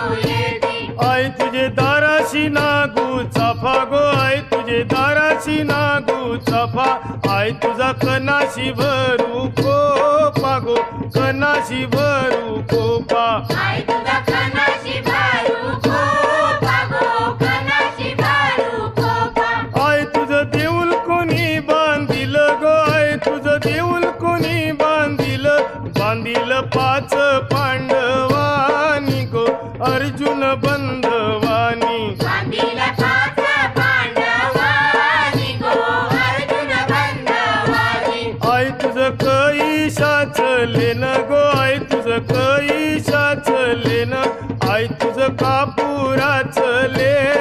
आई तुझे दाराशी नागू चाफा गो आई तुझे दाराशी नागू चाफा आई तुझा कनाशी भरू कोपा गो कनाशी भरू कोपा आई तुझा कनाशी भरू कोपा गो कनाशी भरू कोपा आई तुझं देऊळ कोणी बांधिल गो आई तुझं देऊळ कोणी बांधिल बांधिल पाच पांडवानी गो अर्जुन बंधवानी बांधिल पाच पांडवानी गो अर्जुन बंधवानी आई तुझं कैशाच लेन गो आई तुझं कैशाच लेन आई तुझं कापुराच लेन